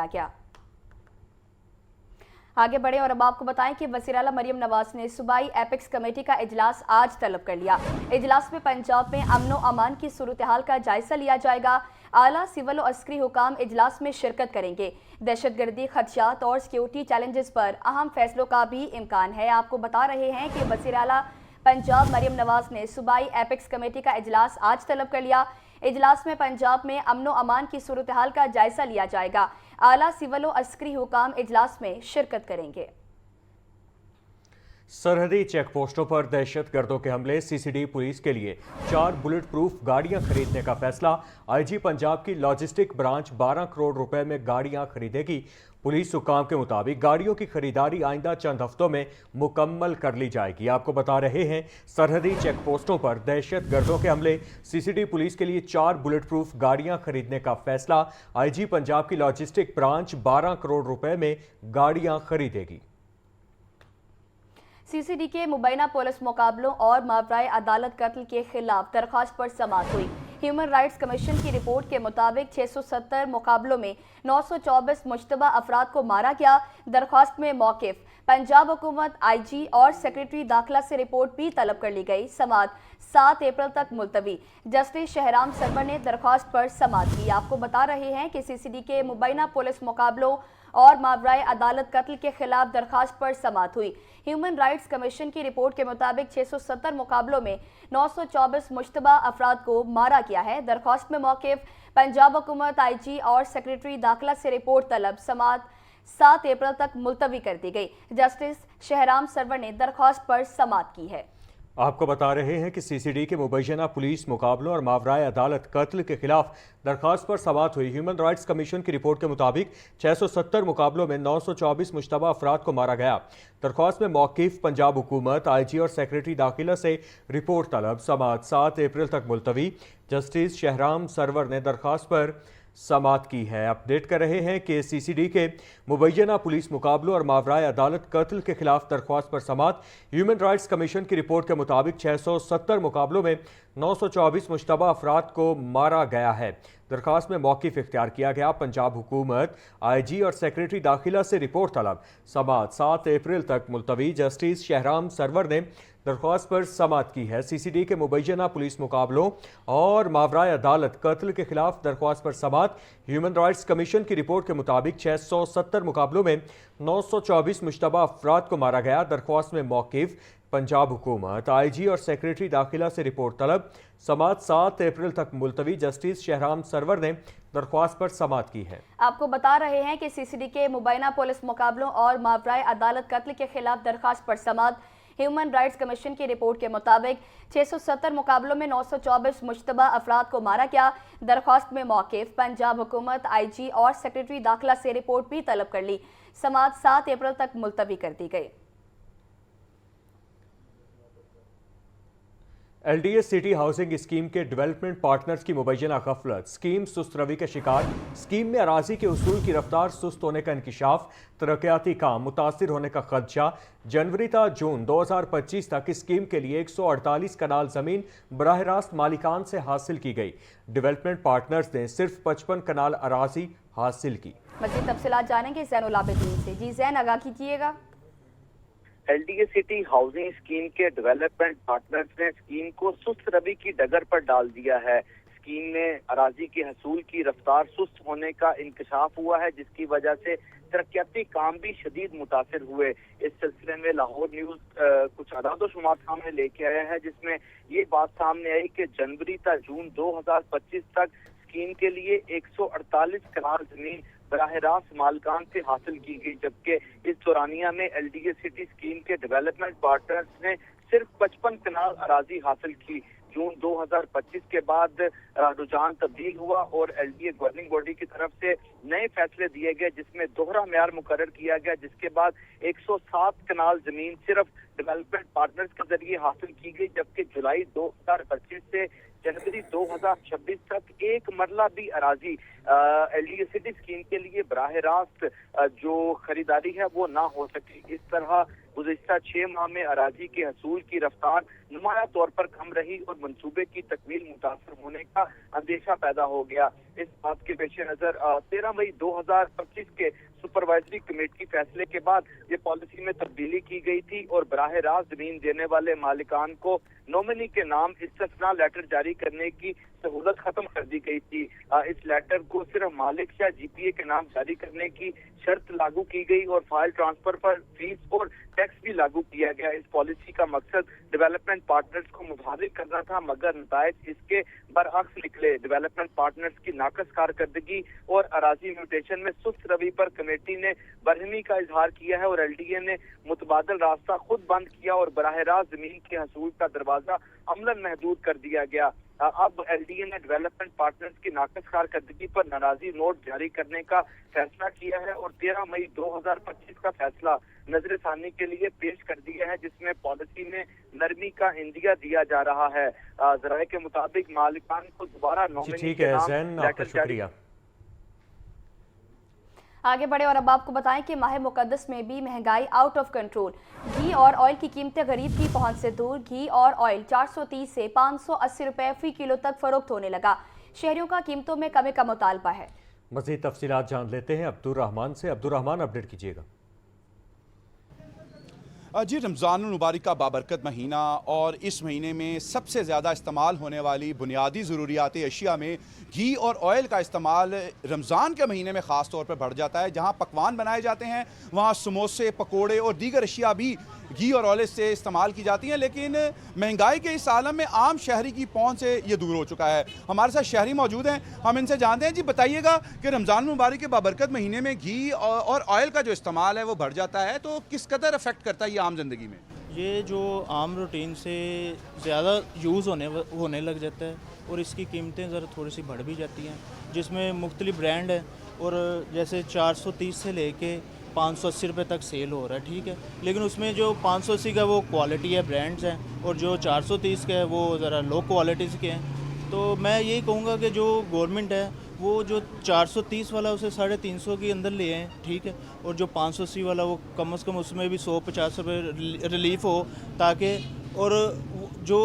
गया। आगे बढ़े और अब आपको बताएं कि वज़ीर आला मरियम नवाज ने सूबाई एपेक्स कमेटी का इजलास आज तलब कर लिया। इजलास में पंजाब में अमन व अमान की सूरत हाल का जायजा लिया जाएगा। आला सिविल और अस्करी हुकाम इजलास में शिरकत करेंगे। दहशतगर्दी खदशात और सिक्योरिटी चैलेंजेस पर अहम फैसलों का भी इम्कान है। आपको बता रहे हैं कि वज़ीर आला पंजाब मरियम नवाज ने सूबाई एपेक्स कमेटी का इजलास आज तलब कर लिया। इजलास में पंजाब में अमन व अमान की सूरत हाल का जायजा लिया जाएगा। आला सिविल और अस्करी हुकाम इजलास में शिरकत करेंगे। सरहदी चेक पोस्टों पर दहशत गर्दों के हमले, सीसीडी पुलिस के लिए 4 बुलेट प्रूफ गाड़ियां खरीदने का फैसला। आईजी पंजाब की लॉजिस्टिक ब्रांच 12 करोड़ रुपए में गाड़ियां खरीदेगी। पुलिस हुकाम के मुताबिक गाड़ियों की खरीदारी आइंदा चंद हफ्तों में मुकम्मल कर ली जाएगी। आपको बता रहे हैं, सरहदी चेक पोस्टों पर दहशत गर्दों के हमले, सीसीडी पुलिस के लिए 4 बुलेट प्रूफ गाड़ियां खरीदने का फैसला। आईजी पंजाब की लॉजिस्टिक ब्रांच 12 करोड़ रुपए में गाड़ियां खरीदेगी। सीसीडी के मुबैना पुलिस मुकाबलों और मावराए अदालत कत्ल के खिलाफ दरख्वास्त पर समाअत हुई। ह्यूमन राइट्स कमीशन की रिपोर्ट के मुताबिक 670 मुकाबलों में 924 मुश्तबा अफराद को मारा गया। दरख्वास्त में मौक़िफ़ पंजाब हुकूमत, आईजी और सेक्रेटरी दाखिला से रिपोर्ट भी तलब कर ली गई। समाअत 7 अप्रैल तक मुलतवी। जस्टिस शहराम सरवर ने दरख्वास्त पर समाअत की। आपको बता रहे हैं कि सीसीडी के मुबैना पुलिस मुकाबलों और मावराए अदालत कत्ल के खिलाफ दरख्वास्त पर समाअत हुई। ह्यूमन राइट्स कमीशन की रिपोर्ट के मुताबिक 670 मुकाबलों में 924 मुश्तबा अफराद को मारा गया है। दरख्वास्त में मौक़िफ़ पंजाब हुकूमत, आईजी और सेक्रेटरी दाखिला से रिपोर्ट तलब। समाअत 7 अप्रैल तक मुलतवी कर दी गई। जस्टिस शहराम सरवर ने दरख्वास्त पर समाअत की है। आपको बता रहे हैं कि सीसीडी के मुबैना पुलिस मुकाबलों और मावराए अदालत कत्ल के खिलाफ दरख्वास्त पर समाअत हुई। ह्यूमन राइट्स कमीशन की रिपोर्ट के मुताबिक 670 मुकाबलों में 924 मुश्तबा अफराद को मारा गया। दरख्वास्त में मौक़िफ़ पंजाब हुकूमत, आईजी और सेक्रेटरी दाखिला से रिपोर्ट तलब। समाअत 7 अप्रैल तक मुलतवी। जस्टिस शहराम सरवर ने दरख्वास्त पर समाअत की है। अपडेट कर रहे हैं कि सीसीडी के मुबैना पुलिस मुकाबलों और मावराए अदालत कत्ल के खिलाफ दरख्वास्त पर समाअत। ह्यूमन राइट्स कमीशन की रिपोर्ट के मुताबिक 670 मुकाबलों में 924 मुश्तबा अफराद को मारा गया है। दरख्वास्त में मौक़िफ़ इख्तियार किया गया। पंजाब हुकूमत, आईजी और सेक्रेटरी दाखिला से रिपोर्ट तलब। समाअत 7 अप्रैल तक मुलतवी। जस्टिस शहराम सरवर ने दरख्वास्त पर समाअत की है। सीसीडी के मुबैना पुलिस मुकाबलों और मावराए अदालत कत्ल के खिलाफ दरख्वास्त पर समाअत। ह्यूमन राइट्स कमीशन की रिपोर्ट के मुताबिक 670 मुकाबलों में 924 मुश्तबा अफराद को मारा गया। दरख्वास्त में मौक़िफ़ पंजाब हुकूमत, आईजी और सेक्रेटरी दाखिला से रिपोर्ट तलब। समाअत 7 अप्रैल तक मुलतवी। जस्टिस शहराम सरवर ने दरख्वास्त पर समाअत की है। आपको बता रहे हैं कि सीसीडी के मुबैना पुलिस मुकाबलों और मावराए अदालत कत्ल के खिलाफ दरख्वास्त पर समाअत। ह्यूमन राइट्स कमीशन की रिपोर्ट के मुताबिक 670 मुकाबलों में 924 मुश्तबा अफराद को मारा गया। दरख्वास्त में मौक़िफ़ पंजाब हुकूमत, आईजी और सेक्रेटरी दाखिला से रिपोर्ट भी तलब कर ली। समाअत 7 अप्रैल तक मुलतवी कर दी गई। एलडीएस सिटी हाउसिंग स्कीम के डेवलपमेंट पार्टनर्स की मुबैना गफलत, स्कीम सुस्त रवि का शिकार। स्कीम में अराजी के उसूल की रफ्तार सुस्त होने का इंकिशाफ, तरक्याती काम मुतासिर होने का खदशा। जनवरी ta जून 2025 तक स्कीम के लिए 148 कनाल जमीन बराह रास्त मालिकान से हासिल की गई। डेवलपमेंट पार्टनर्स ने सिर्फ 55 कनाल अराजी हासिल की। मज़ीद तफसीलात जानेंगे ज़ैनुल आबिदीन से। जी ज़ैन, आगाह कीजिएगा। एलडीएस सिटी हाउसिंग स्कीम के डेवलपमेंट पार्टनर्स ने स्कीम को सुस्त रवि की डगर पर डाल दिया है। स्कीम में अराजी के हसूल की रफ्तार सुस्त होने का इंकशाफ हुआ है, जिसकी वजह से तरक्याती काम भी शदीद मुतासिर हुए। इस सिलसिले में लाहौर न्यूज कुछ अदाद शुमार सामने लेके आया है, जिसमें ये बात सामने आई कि जनवरी ta जून 2025 तक स्कीम के लिए 148 कनाल जमीन बराह रास्त मालकान से हासिल की गई, जबकि इस दौरानिया में एलडीएस सिटी स्कीम के डेवलपमेंट पार्टनर्स ने सिर्फ 55 कनाल अराजी हासिल की। जून 2025 के बाद रुझान तब्दील हुआ और एलडीए गवर्निंग बॉडी की तरफ से नए फैसले दिए गए, जिसमें दोहरा म्यार मुकर्रर किया गया, जिसके बाद 107 कनाल जमीन सिर्फ डेवलपमेंट पार्टनर्स के जरिए हासिल की गई, जबकि जुलाई 2025 से जनवरी 2026 तक एक मरला भी अराजी एलडीएस सिटी स्कीम के लिए बराह रास्त जो खरीदारी है वो ना हो सकी। इस तरह गुज़िश्ता 6 माह में अराजी के हसूल की रफ्तार नुमाया तौर पर कम रही और मंसूबे की तकमील मुतासर होने का अंदेशा पैदा हो गया। इस बात के पेश नजर 13 मई 2025 के सुपरवाइजरी कमेटी फैसले के बाद ये पॉलिसी में तब्दीली की गई थी और बराह रास्त जमीन देने वाले मालिकान को नॉमिनी के नाम इस्तिस्ना लेटर जारी करने की सहूलत खत्म कर दी गई थी। इस लेटर को सिर्फ मालिक या जीपीए के नाम जारी करने की शर्त लागू की गई और फाइल ट्रांसफर पर फीस और टैक्स भी लागू किया गया। इस पॉलिसी का मकसद डेवलपमेंट पार्टनर्स को मुताबिक करना था, मगर नताइज इसके बरअक्स निकले। डेवलपमेंट पार्टनर्स की नाकस कारकर्दगी और अराजी म्यूटेशन में सुस्त रवि पर कमेटी ने बरहमी का इजहार किया है और एलडीए ने मुतबादल रास्ता खुद बंद किया और बराह रास्त जमीन के हसूल का दरवाजा अमलन महदूद कर दिया गया। अब एलडीए ने डेवलपमेंट पार्टनर्स की नाकस कारकर्दगी पर नाराजी नोट जारी करने का फैसला किया है और 13 मई 2025 का फैसला नजर सानी के लिए पेश कर दिया है, जिसमें पॉलिसी में नरमी का इंदिया दिया जा रहा है। जराये के मुताबिक मालिकान को दोबारा नॉमिनी ठीक के है नाम ज़ैन, आपका शुक्रिया। आगे बढ़े और अब आपको बताएं कि माह मुकद्दस में भी महंगाई आउट ऑफ कंट्रोल। घी और ऑयल की कीमतें गरीब की पहुंच से दूर। घी और ऑयल 430 से 580 रुपए फी किलो तक फरोख्त होने लगा। शहरियों का कीमतों में कमी का मुतालबा है। मज़ीद तफसीलात जान लेते हैं अब्दुल रहमान से। अब्दुल रहमान, अपडेट कीजिएगा। जी, रमज़ान मुबारक का बाबरकत महीना और इस महीने में सबसे ज़्यादा इस्तेमाल होने वाली बुनियादी ज़रूरियाती अशिया में घी और ऑयल का इस्तेमाल रमज़ान के महीने में ख़ास तौर पर बढ़ जाता है। जहां पकवान बनाए जाते हैं वहां समोसे, पकोड़े और दीगर अशिया भी घी और ऑयल से इस्तेमाल की जाती हैं, लेकिन महंगाई के इस आलम में आम शहरी की पहुंच से ये दूर हो चुका है। हमारे साथ शहरी मौजूद हैं, हम इनसे जानते हैं। जी बताइएगा कि रमज़ान मुबारक के बाबरकत महीने में घी और ऑयल का जो इस्तेमाल है वो बढ़ जाता है, तो किस कदर अफेक्ट करता है ये आम जिंदगी में? ये जो आम रूटीन से ज़्यादा यूज़ होने लग जाता है और इसकी कीमतें ज़रा थोड़ी सी बढ़ भी जाती हैं, जिसमें मुख्तलिफ ब्रांड है और जैसे 430 से लेके 580 रुपये तक सेल हो रहा है, ठीक है। लेकिन उसमें जो 580 का वो क्वालिटी है, ब्रांड्स हैं, और जो 430 का है वो ज़रा लो क्वालिटीज़ के हैं। तो मैं यही कहूँगा कि जो गवर्नमेंट है वो जो 430 वाला उसे 350 के अंदर ले आएँ, ठीक है, और जो 580 वाला वो कम से कम उसमें भी 150 रुपये रिलीफ हो, ताकि और जो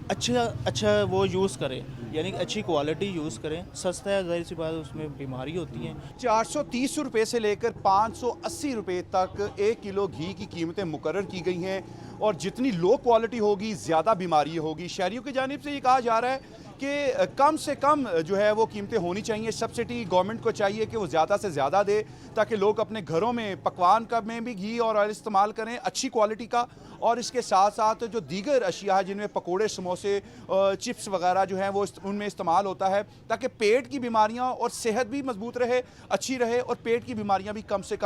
अच्छा वो यूज़ करें, यानी अच्छी क्वालिटी यूज़ करें। सस्ता है, ज़ाहिर सी बात, उसमें बीमारी होती है। 430 रुपये से लेकर 580 रुपये तक 1 किलो घी की कीमतें मुकर्रर की गई हैं और जितनी लो क्वालिटी होगी ज़्यादा बीमारी होगी। शहरियों की जानिब से ये कहा जा रहा है कि कम से कम जो है वो कीमतें होनी चाहिए। सब्सिडी गवर्नमेंट को चाहिए कि वो ज़्यादा से ज़्यादा दे, ताकि लोग अपने घरों में पकवान का में भी घी और ऑयल इस्तेमाल करें अच्छी क्वालिटी का, और इसके साथ साथ जो दीगर अशिया है जिनमें पकोड़े, समोसे, चिप्स वगैरह जो हैं वो उनमें इस्तेमाल होता है, ताकि पेट की बीमारियां और सेहत भी मजबूत रहे, अच्छी रहे, और पेट की बीमारियां भी कम से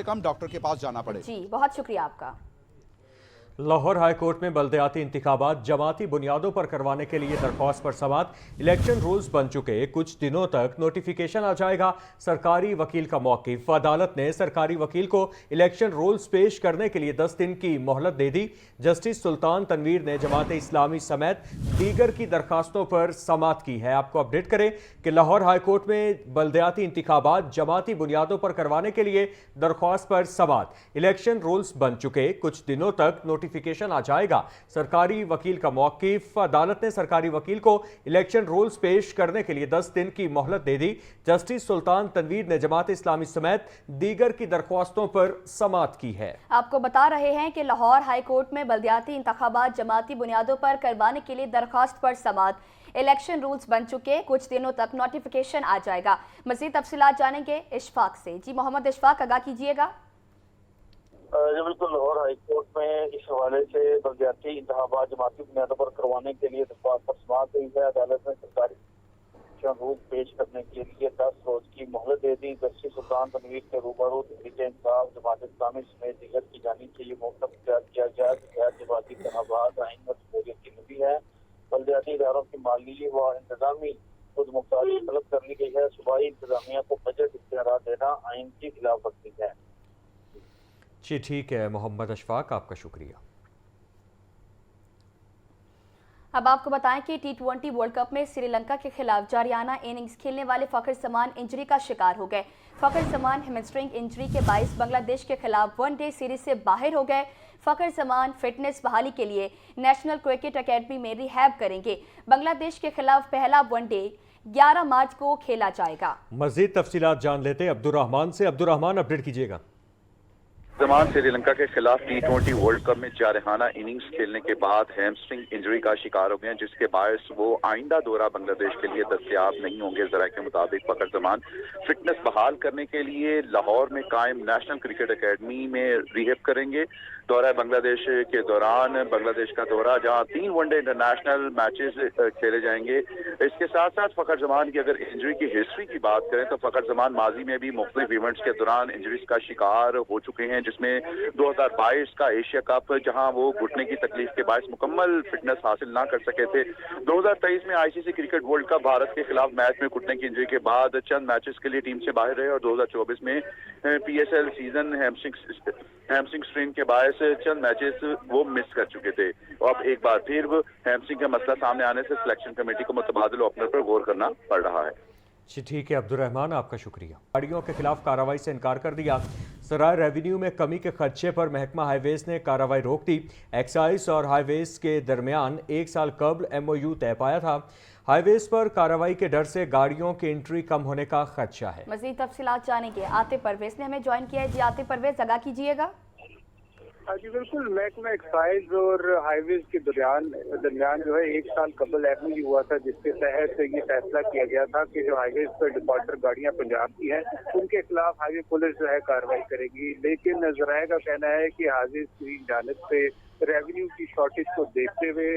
कम डॉक्टर के पास जाना पड़े। जी, बहुत शुक्रिया आपका। लाहौर हाई कोर्ट में बल्दियाती इंतखाबात जमाती बुनियादों पर करवाने के लिए दरख्वास्त पर समाअत। इलेक्शन रूल्स बन चुके, कुछ दिनों तक नोटिफिकेशन आ जाएगा। सरकारी वकील का मौक़िफ़। अदालत ने सरकारी वकील को इलेक्शन रूल्स पेश करने के लिए 10 दिन की मोहलत दे दी। जस्टिस सुल्तान तनवीर ने जमात इस्लामी समेत दीगर की दरखास्तों पर समाअत की है। आपको अपडेट करें कि लाहौर हाई कोर्ट में बल्दियाती इंतखाबात जमाती बुनियादों पर करवाने के लिए दरख्वास्त पर समाअत। इलेक्शन रूल्स बन चुके, कुछ दिनों तक नोटिफिकेशन आ जाएगा। सरकारी वकील का मौक़िफ़। अदालत ने सरकारी वकील को इलेक्शन रूल्स पेश करने के लिए 10 दिन की मोहलत दे दी। जस्टिस सुल्तान तनवीर ने जमात इस्लामी समेत दीगर की दरख्वास्तों पर समाअत की है। आपको बता रहे हैं कि लाहौर हाई कोर्ट में बल्दियाती इंतखाबात जमाती बुनियादों पर करवाने के लिए दरख्वास्त पर समाअत। इलेक्शन रूल्स बन चुके, कुछ दिनों तक नोटिफिकेशन आ जाएगा। मज़ीद तफसीलात जानेंगे इशफाक से। जी मोहम्मद इशफाक, आगाह कीजिएगा। जी बिल्कुल, लाहौर हाई कोर्ट में इस हवाले से बल्दियाती इंतखाबात जमाती बुनियादों पर करवाने के लिए दरख्वास्त पर समाअत हुई है। अदालत ने सरकारी रूल पेश करने के लिए 10 रोज की मोहलत दे दी। जस्टिस सुल्तान तनवीर के रूबरू तहरीक इंसाफ जमात इस्लामी समेत दीगर की जानिब से ये मौक़िफ़ इख्तियार किया गया कि गैर जमाती इंतखाबात आइन और जमहूरियत की नफी है। बल्दियाती इदारों की माली व इंतजामी खुद मुख्तारी तलब कर ली गई है। सूबाई इंतजामिया को बजट इख्तियार देना आइन की खिलाफ वर्जी है। जी ठीक है मोहम्मद अशफाक, आपका शुक्रिया। अब आपको बताएं कि T20 वर्ल्ड कप में श्रीलंका के खिलाफ जारियाना इनिंग्स खेलने वाले फखर जमान इंजरी का शिकार हो गए। फखर जमान हैमस्ट्रिंग इंजरी के बायस बांग्लादेश के खिलाफ वनडे सीरीज से बाहर हो गए। फखर जमान फिटनेस बहाली के लिए नेशनल क्रिकेट अकेडमी में रिहैब करेंगे। बांग्लादेश के खिलाफ पहला वनडे 11 मार्च को खेला जाएगा। मजीद तफसीलात जान लेते हैं अब्दुर्रहमान से। अब्दुर्रहमान, अपडेट कीजिएगा। जमान श्रीलंका के खिलाफ T20 वर्ल्ड कप में जारहाना इनिंग्स खेलने के बाद हैमस्ट्रिंग इंजरी का शिकार हो गए हैं, जिसके बायस वो आइंदा दौरा बांग्लादेश के लिए दस्तयाब नहीं होंगे। जरा के मुताबिक फखर जमान फिटनेस बहाल करने के लिए लाहौर में कायम नेशनल क्रिकेट एकेडमी में रिहेब करेंगे। दौरा बांग्लादेश के दौरान बांग्लादेश का दौरा जहां 3 वनडे इंटरनेशनल मैचेस खेले जाएंगे। इसके साथ साथ फखर जमान की अगर इंजरी की हिस्ट्री की बात करें तो फखर जमान माजी में भी मुख्तलिफ इवेंट्स के दौरान इंजरीज का शिकार हो चुके हैं, जिसमें 2022 का एशिया कप जहां वो घुटने की तकलीफ के बायस मुकम्मल फिटनेस हासिल ना कर सके थे। 2023 में ICC cricket world cup Bharat के खिलाफ मैच में घुटने की इंजरी के बाद चंद मैचेस के लिए टीम से बाहर रहे और 2024 में पीएसएल सीजन हैमस्ट्रिंग स्ट्रेन के बायस चंद मैचेस वो मिस कर चुके थे। और अब एक बार फिर हैमस्ट्रिंग का मसला सामने आने से सिलेक्शन कमेटी को मुतबादिल ओपनर पर गौर करना पड़ रहा है। जी ठीक है अब्दुर्रहमान, आपका शुक्रिया। गाड़ियों के खिलाफ कार्रवाई से इनकार कर दिया। सराय रेवेन्यू में कमी के खदशे पर महकमा हाईवेज ने कार्रवाई रोक दी। एक्साइज और हाईवेज के दरमियान 1 साल कबल MOU तय पाया था। हाईवेज पर कार्रवाई के डर से गाड़ियों की एंट्री कम होने का खदशा है। मजीद तफसीलात जानेंगे। आतिफ परवेज ने हमें ज्वाइन किया है। जी आतिफ परवेज, आगाह कीजिएगा। जी बिल्कुल, महकमा एक्साइज और हाईवेज के दरमियान जो है 1 साल कबल MOU हुआ था, जिसके तहत ये फैसला किया गया था कि जो हाईवेज पर डिफॉल्टर गाड़ियां पंजाब की हैं उनके खिलाफ हाईवे पुलिस जो है कार्रवाई करेगी। लेकिन जराये का कहना है कि हाईवेज की जानिब से रेवेन्यू की शॉर्टेज को देखते हुए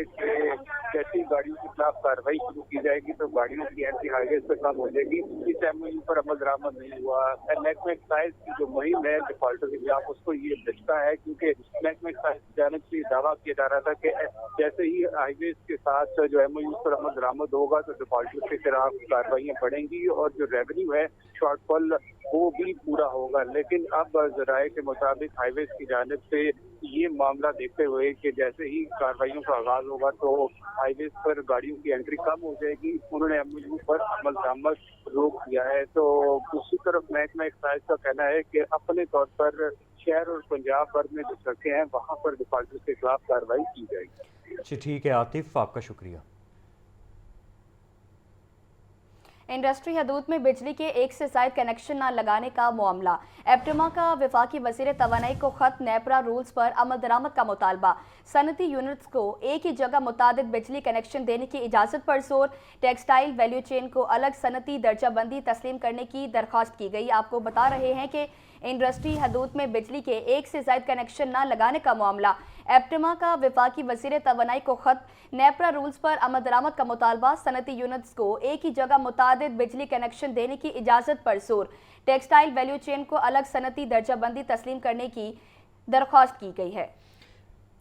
जैसी गाड़ियों के खिलाफ कार्रवाई शुरू की जाएगी तो गाड़ियों की एंट्री हाईवेज पर कम हो जाएगी। इस MOU पर अमल दरामद नहीं हुआ। महकमा एक्साइज की जो मुहिम है डिफॉल्टर के खिलाफ, उसको ये बचता है, क्योंकि महकमा एक्साइज की जानिब से दावा किया जा रहा था कि जैसे ही हाईवेज के साथ जो MOU पर अमल दरामद होगा तो डिफॉल्टर के खिलाफ कार्रवाइयाँ बढ़ेंगी और जो रेवेन्यू है शॉर्टफॉल वो भी पूरा होगा। लेकिन अब जराये के मुताबिक हाईवेज की जानिब से ये मामला देखते हुए कि जैसे ही कार्रवाइयों का आगाज होगा तो हाईवेज पर गाड़ियों की एंट्री कम हो जाएगी, उन्होंने MOU पर अमल दरामद रोक दिया है। तो दूसरी तरफ महकमा एक्साइज का कहना है कि अपने तौर पर शहर और पंजाब भर में जो सड़कें हैं वहाँ पर डिफॉल्टर के खिलाफ कार्रवाई की जाएगी। जी ठीक है आतिफ, आपका शुक्रिया। इंडस्ट्री हदूद में बिजली के 1 से ज़ायद कनेक्शन न लगाने का मामला। एप्टमा का वफाकी वज़ीर तवानाई को ख़त नेपरा रूल्स पर अमल दरामद का मुतालबा। सनती यूनिट्स को एक ही जगह मुतादिद बिजली कनेक्शन देने की इजाज़त पर जोर। टेक्सटाइल वैल्यू चेन को अलग सनती दर्जा बंदी तस्लीम करने की दरख्वास्त की गई। आपको बता रहे हैं कि इंडस्ट्री हदूद में बिजली के 1 से ज़ायद कनेक्शन न लगाने का मामला। एप्टमा का वफाकी वज़ीर तवानाई को ख़त नेपरा रूल्स पर अमल दरामद का मुतालबा। सनती यूनिट्स को एक ही जगह मुतादिद बिजली कनेक्शन देने की इजाज़त पर जोर। टेक्सटाइल वैल्यू चेन को अलग सनती दर्जा बंदी तस्लीम करने की दरख्वास्त की गई है।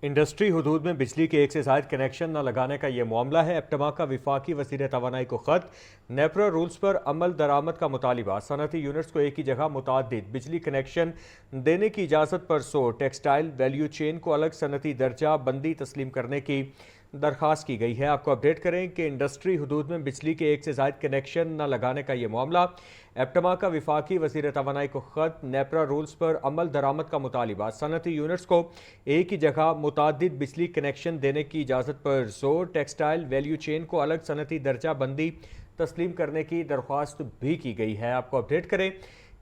इंडस्ट्री हुदूद में बिजली के 1 से ज़ायद कनेक्शन न लगाने का ये मामला है। एप्टमा का वफाकी वज़ीर तवानाई को ख़त नेपरा रूल्स पर अमल दरामद का मुतालिबा। सनती यूनिट्स को एक ही जगह मुतादिद बिजली कनेक्शन देने की इजाज़त पर जोर। टेक्सटाइल वैल्यू चेन को अलग सनती दर्जा बंदी तस्लीम करने की दरख्वास्त की गई है। आपको अपडेट करें कि इंडस्ट्री हुदूद में बिजली के 1 से ज़ायद कनेक्शन न लगाने का ये मामला। एप्टमा का वफाकी वज़ीर तवानाई को ख़त नेपरा रूल्स पर अमल दरामद का मुतालिबा। सनती यूनिट्स को एक ही जगह मुतादिद बिजली कनेक्शन देने की इजाज़त पर जोर। टेक्सटाइल वैल्यू चेन को अलग सनती दर्जा बंदी तस्लीम करने की दरख्वास्त भी की गई है। आपको अपडेट करें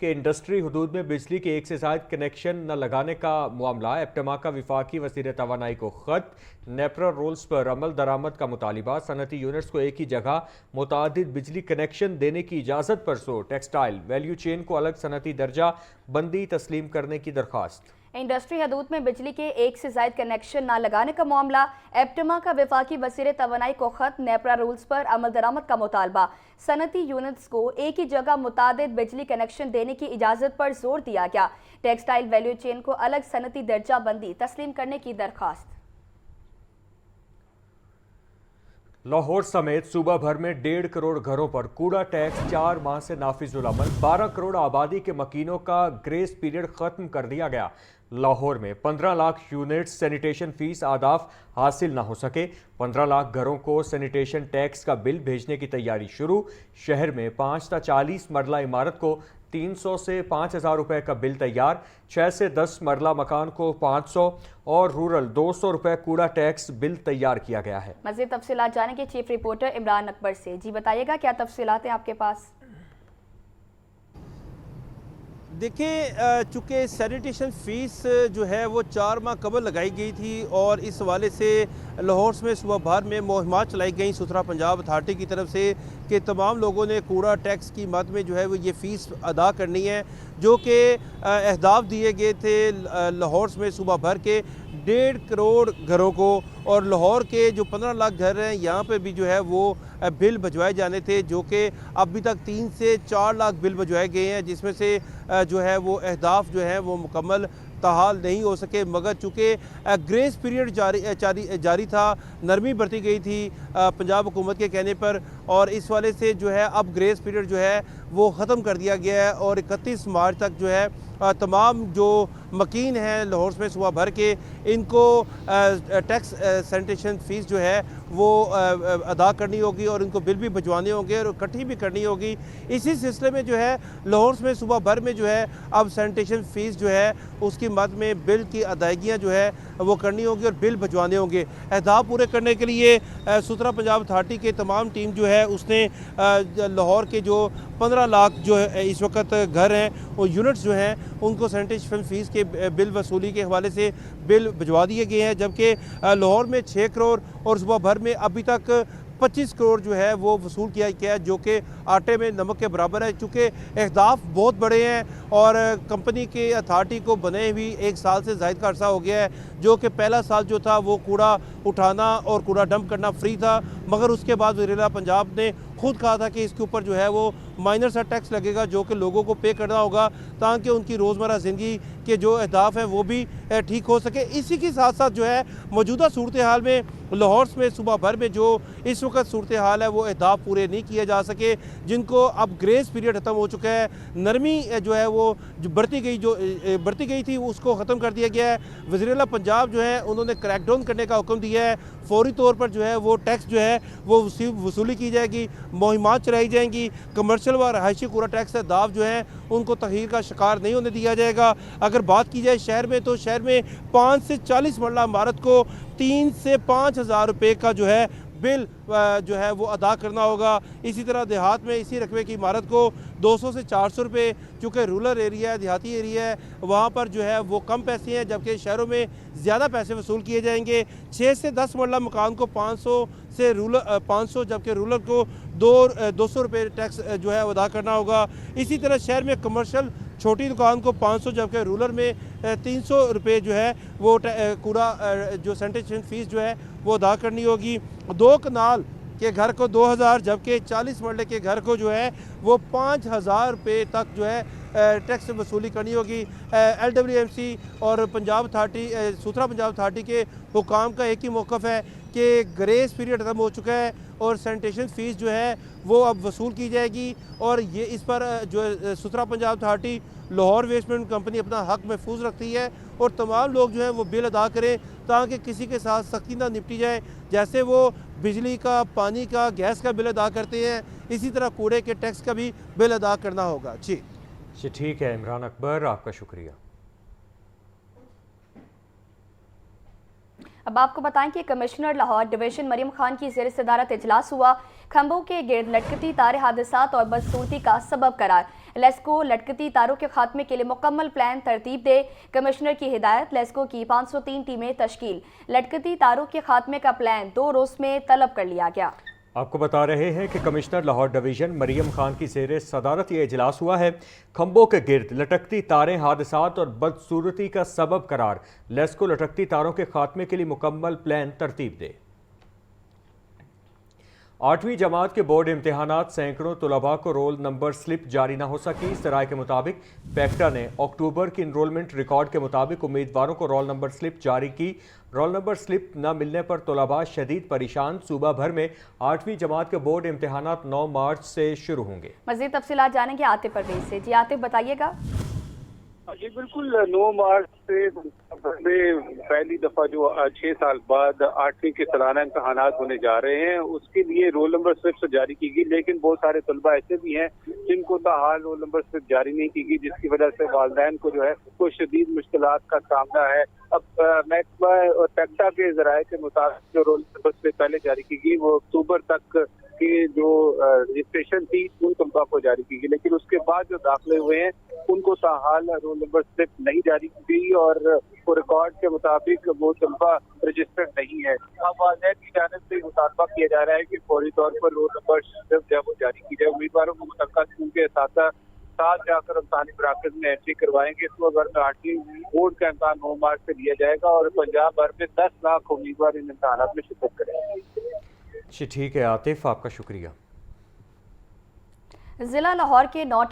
कि इंडस्ट्री हुदूद में बिजली के 1 से ज़ायद कनेक्शन न लगाने का मामला। एप्टमा का वफाकी वज़ीर तवानाई को ख़त नेपरा रूल्स पर अमल दरामद का मुतालिबा। सनती यूनिट्स को एक ही जगह मुतादिद बिजली कनेक्शन देने की इजाज़त पर जोर। टेक्सटाइल वैल्यू चेन को अलग सनती दर्जा बंदी तस्लीम करने की दरख्वास्त। इंडस्ट्री हदूद में बिजली के 1 से ज़ायद कनेक्शन न लगाने का मामला। एप्टमा का वफाकी वज़ीर तवानाई को ख़त नेपरा रूल्स पर अमल दरामद का मुतालबा। सनती यूनिट्स को एक ही जगह मुतादिद बिजली कनेक्शन देने की इजाज़त पर जोर दिया गया। टेक्सटाइल वैल्यू चेन को अलग सनती दर्जा बंदी तस्लीम करने की दरख्वास्त। लाहौर समेत सूबा भर में 1.5 करोड़ घरों पर कूड़ा टैक्स 4 माह से नाफिजुल अमल। 12 करोड़ आबादी के मकीनों का ग्रेस पीरियड खत्म कर दिया गया। लाहौर में 15 लाख यूनिट्स सैनिटेशन फीस आदाफ हासिल ना हो सके। 15 लाख घरों को सैनिटेशन टैक्स का बिल भेजने की तैयारी शुरू। शहर में 5 ता 40 मरला इमारत को 300 سے 5,000 روپے کا بل تیار، 6 سے 10 مرلہ مکان کو 500 اور رورل 200 روپے کوڑا ٹیکس بل تیار کیا گیا ہے۔ مزید تفصیلات جانیں گے چیف رپورٹر عمران اکبر سے۔ جی بتائیے گا کیا تفصیلات ہیں آپ کے پاس؟ دیکھیں، چونکہ سینیٹیشن فیس جو ہے وہ 4 ماہ قبل لگائی گئی تھی اور اس حوالے سے لاہور میں صوبہ بھر میں مہمات چلائی گئیں ستھرا پنجاب اتھارٹی کی طرف سے کہ تمام لوگوں نے کوڑا ٹیکس کی مد میں جو ہے وہ یہ فیس ادا کرنی ہے، جو کہ اہداف دیے گئے تھے لاہور میں صوبہ بھر کے 1.5 کروڑ گھروں کو، اور لاہور کے جو 15 لاکھ گھر ہیں یہاں پہ بھی جو ہے وہ بل بھجوائے جانے تھے، جو کہ ابھی تک 3 سے 4 لاکھ بل بھجوائے گئے ہیں، جس میں سے جو ہے وہ اہداف جو ہیں وہ مکمل تحال نہیں ہو سکے، مگر چونکہ گریس پیریڈ جاری تھا، نرمی برتی گئی تھی پنجاب حکومت کے کہنے پر، اور اس والے سے جو ہے اب گریس پیریڈ جو ہے وہ ختم کر دیا گیا ہے، اور 31 مارچ تک جو ہے تمام جو مکین ہیں لاہور میں صوبہ بھر کے، ان کو ٹیکس سینیٹیشن فیس جو ہے وہ ادا کرنی ہوگی اور ان کو بل بھی بھجوانے ہوں گے اور اکٹھی بھی کرنی ہوگی۔ اسی سلسلے میں جو ہے لاہور میں صوبہ بھر میں جو ہے اب سینیٹیشن فیس جو ہے اس کی مد میں بل کی ادائیگیاں جو ہے وہ کرنی ہوگی اور بل بھجوانے ہوں گے۔ اہداف پورے کرنے کے لیے ستھرا پنجاب اتھارٹی کے تمام ٹیم جو ہے اس نے لاہور کے جو 15 لاکھ جو اس وقت گھر ہیں وہ یونٹس جو ہیں ان کو سینیٹیشن فیس کے بل وصولی کے حوالے سے بل بھجوا دیے گئے ہیں، جبکہ لاہور میں 6 کروڑ اور صوبہ بھر میں ابھی تک 25 کروڑ جو ہے وہ وصول کیا گیا ہے، جو کہ آٹے میں نمک کے برابر ہے۔ چونکہ اہداف بہت بڑے ہیں اور کمپنی کے اتھارٹی کو بنے ہوئی 1 سال سے زائد کا عرصہ ہو گیا ہے، جو کہ پہلا سال جو تھا وہ کوڑا اٹھانا اور کوڑا ڈمپ کرنا فری تھا، مگر اس کے بعد وزیر اعلیٰ پنجاب نے خود کہا تھا کہ اس کے اوپر جو ہے وہ مائنر سا ٹیکس لگے گا، جو کہ لوگوں کو پے کرنا ہوگا تاکہ ان کی روزمرہ زندگی کے جو اہداف ہیں وہ بھی ٹھیک ہو سکے۔ اسی کے ساتھ ساتھ جو ہے موجودہ صورتحال میں لاہور میں صوبہ بھر میں جو اس وقت صورتحال ہے وہ اہداف پورے نہیں کیے جا سکے، جن کو اب گریس پیریڈ ختم ہو چکا ہے، نرمی جو ہے وہ بڑھتی گئی تھی اس کو ختم کر دیا گیا ہے۔ وزیر اعلیٰ پنجاب جو ہے انہوں نے کریک ڈاؤن کرنے کا حکم دیا ہے، فوری طور پر جو ہے وہ ٹیکس جو ہے وہ وصولی کی جائے گی، مہمات چلائی جائیں گی، کمرشل و رہائشی کوڑا ٹیکس اہداف جو ہیں ان کو تغییر کا شکار نہیں ہونے دیا جائے گا۔ اگر بات کی جائے شہر میں تو شہر میں 5 سے 40 مرلہ عمارت کو 3 سے 5,000 روپے کا جو ہے بل جو ہے وہ ادا کرنا ہوگا۔ اسی طرح دیہات میں اسی رقبے کی عمارت کو 200 سے 400 روپے، چونکہ رورل ایریا ہے، دیہاتی ایریا ہے، وہاں پر جو ہے وہ کم پیسے ہیں، جبکہ شہروں میں زیادہ پیسے وصول کیے جائیں گے۔ 6 سے 10 مرلہ مکان کو 500 جبکہ رورل کو 200 روپے ٹیکس جو ہے ادا کرنا ہوگا۔ اسی طرح شہر میں کمرشل چھوٹی دکان کو 500 جبکہ رورل میں 300 روپے جو ہے وہ کوڑا جو سینیٹیشن فیس جو ہے وہ ادا کرنی ہوگی۔ 2 کنال کے گھر کو 2,000 جبکہ 40 مرلے کے گھر کو جو ہے وہ 5,000 روپے تک جو ہے ٹیکس وصولی کرنی ہوگی۔ LWMC اور پنجاب اتھارٹی ستھرا پنجاب اتھارٹی کے حکام کا ایک ہی موقف ہے کہ گریس پیریڈ ختم ہو چکا ہے اور سینیٹیشن فیس جو ہے وہ اب وصول کی جائے گی، اور یہ اس پر جو ستھرا پنجاب اتھارٹی لاہور ویسٹ مینجمنٹ کمپنی اپنا حق محفوظ رکھتی ہے، اور تمام لوگ جو ہیں وہ بل ادا کریں تاکہ کسی کے ساتھ سختی نہ نپٹی جائے۔ جیسے وہ بجلی کا، پانی کا، گیس کا بل ادا کرتے ہیں، اسی طرح کوڑے کے ٹیکس کا بھی بل ادا کرنا ہوگا۔ جی ٹھیک ہے عمران اکبر، آپ کا شکریہ۔ اب آپ کو بتائیں کہ کمشنر لاہور ڈویژن مریم خان کی زیر صدارت اجلاس ہوا۔ کھمبوں کے گرد لٹکتی تاریں حادثات اور بدصورتی کا سبب قرار، لیسکو لٹکتی تاروں کے خاتمے کے لیے مکمل پلان ترتیب دے، کمشنر کی ہدایت۔ لیسکو کی 503 ٹیمیں تشکیل، لٹکتی تاروں کے خاتمے کا پلان 2 روز میں طلب کر لیا گیا۔ آپ کو بتا رہے ہیں کہ کمشنر لاہور ڈویژن مریم خان کی زیر صدارت یہ اجلاس ہوا ہے۔ کھمبوں کے گرد لٹکتی تاریں حادثات اور بدصورتی کا سبب قرار، لیسکو لٹکتی تاروں کے خاتمے کے لیے مکمل پلان ترتیب دے۔ 8ویں جماعت کے بورڈ امتحانات، سینکڑوں طلباء کو رول نمبر سلپ جاری نہ ہو سکی۔ ذرائع کے مطابق پیکٹا نے اکتوبر کی انرولمنٹ ریکارڈ کے مطابق امیدواروں کو رول نمبر سلپ جاری کی۔ رول نمبر سلپ نہ ملنے پر طلباء شدید پریشان۔ صوبہ بھر میں 8ویں جماعت کے بورڈ امتحانات 9 مارچ سے شروع ہوں گے۔ مزید تفصیلات جانیں گے عاطف پرویز سے۔ جی عاطف بتائیے گا۔ جی بالکل 9 مارچ से पहली दफा जो 6 साल बाद 8वीं के सालाना इम्तहानात होने जा रहे हैं, उसके लिए रोल नंबर स्लिप्स जारी की गई, लेकिन बहुत सारे तलबा ऐसे भी हैं जिनको ताहाल रोल नंबर स्लिप जारी नहीं की गई, जिसकी वजह से वालिदैन को जो है कोई शदीद मुश्किलात का सामना है। अब महकमा और टैक्सा के जराये के मुताबिक जो रोल नंबर स्लिप पहले जारी की गई वो अक्टूबर तक की जो रजिस्ट्रेशन थी उन तलबा को जारी की गई, लेकिन उसके बाद जो दाखिले हुए हैं उनको ताहाल रोल नंबर स्लिप नहीं जारी की गई और वो रिकॉर्ड के मुताबिक वो तलबा रजिस्टर्ड नहीं है। अब वालिदैन की जानिब से मुतालबा किया जा रहा है कि फौरी तौर पर रोल नंबर स्लिप जो है वो जारी की जाए। उम्मीदवारों को मुतल्लिका स्कूल के साथ जाकर तालीमी मराकज़ में एंट्री करवाएंगे। तो अगर 8वीं बोर्ड का इम्तहान 9 मार्च से लिया जाएगा और पंजाब भर में 10 लाख उम्मीदवार इन इम्तहानात में शिरकत करेंगे। जी ठीक है आतिफ, आपका शुक्रिया। जिला लाहौर के नौ